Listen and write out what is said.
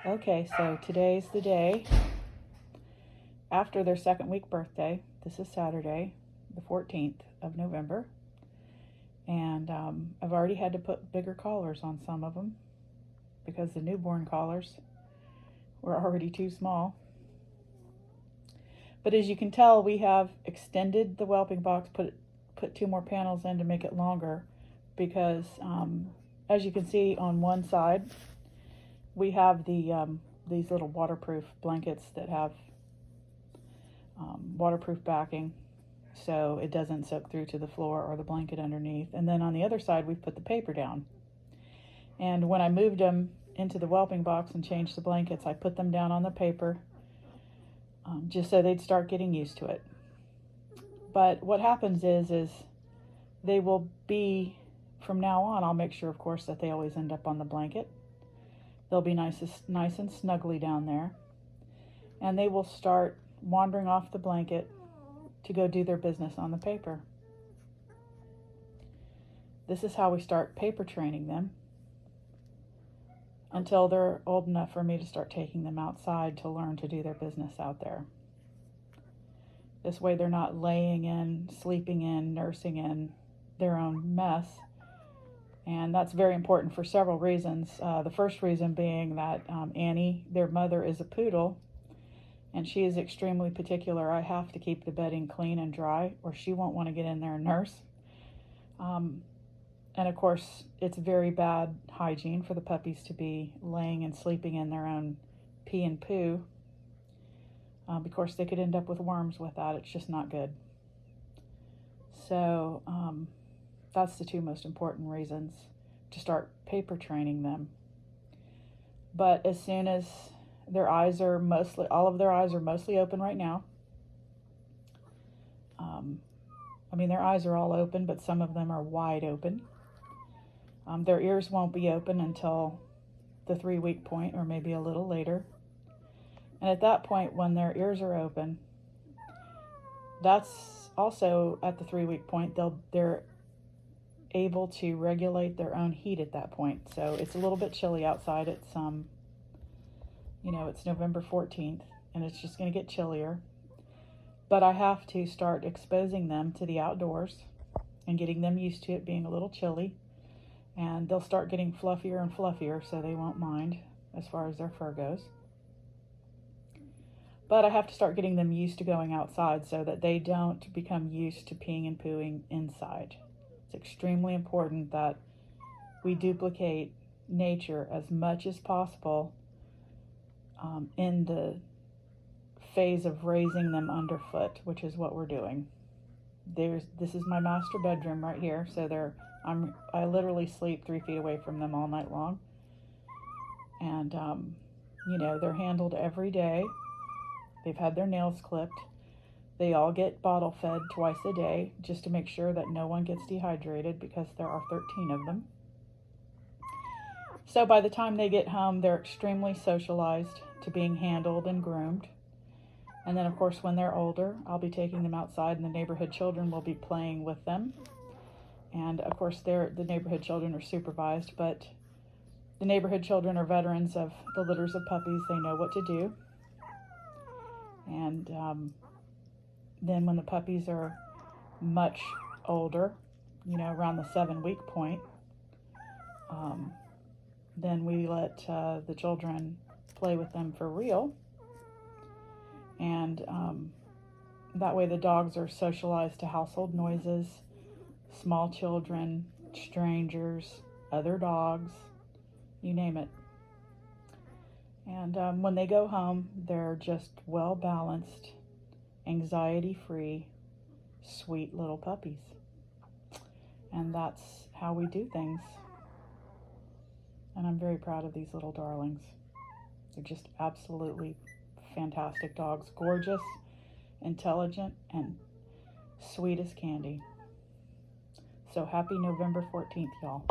Okay, so today's the day after their second week birthday. This is Saturday, the 14th of November. And I've already had to put bigger collars on some of them because the newborn collars were already too small. But as you can tell, we have extended the whelping box, put two more panels in to make it longer because as you can see on one side, we have these little waterproof blankets that have waterproof backing so it doesn't soak through to the floor or the blanket underneath. And then on the other side, we've put the paper down. And when I moved them into the whelping box and changed the blankets, I put them down on the paper just so they'd start getting used to it. But what happens is they will be, from now on, I'll make sure, of course, that they always end up on the blanket. They'll be nice and snuggly down there. And they will start wandering off the blanket to go do their business on the paper. This is how we start paper training them until they're old enough for me to start taking them outside to learn to do their business out there. This way they're not laying in, sleeping in, nursing in their own mess. And that's very important for several reasons. The first reason being that Annie, their mother, is a poodle, and she is extremely particular. I have to keep the bedding clean and dry, or she won't want to get in there and nurse. And of course, it's very bad hygiene for the puppies to be laying and sleeping in their own pee and poo. Of course, they could end up with worms with that. It's just not good. So that's the two most important reasons to start paper training them. But as soon as their eyes are all of their eyes are mostly open right now. Their eyes are all open, but some of them are wide open. Their ears won't be open until the 3-week point or maybe a little later. And at that point, when their ears are open, that's also at the 3-week point, they're able to regulate their own heat at that point. So it's a little bit chilly outside. It's it's November 14th, and it's just going to get chillier. But I have to start exposing them to the outdoors and getting them used to it being a little chilly. And they'll start getting fluffier and fluffier, so they won't mind as far as their fur goes. But I have to start getting them used to going outside so that they don't become used to peeing and pooing inside. It's extremely important that we duplicate nature as much as possible in the phase of raising them underfoot, which is what we're doing. This is my master bedroom right here, so I literally sleep 3 feet away from them all night long. And they're handled every day. They've had their nails clipped. They all get bottle fed twice a day just to make sure that no one gets dehydrated, because there are 13 of them. So by the time they get home, they're extremely socialized to being handled and groomed. And then, of course, when they're older, I'll be taking them outside, and the neighborhood children will be playing with them. And, of course, the neighborhood children are supervised, but the neighborhood children are veterans of the litters of puppies. They know what to do. And then when the puppies are much older, around the 7-week point, then we let the children play with them for real. And that way the dogs are socialized to household noises, small children, strangers, other dogs, you name it. And when they go home, they're just well-balanced, anxiety-free, sweet little puppies. And that's how we do things. And I'm very proud of these little darlings. They're just absolutely fantastic dogs. Gorgeous, intelligent, and sweet as candy. So happy November 14th, y'all.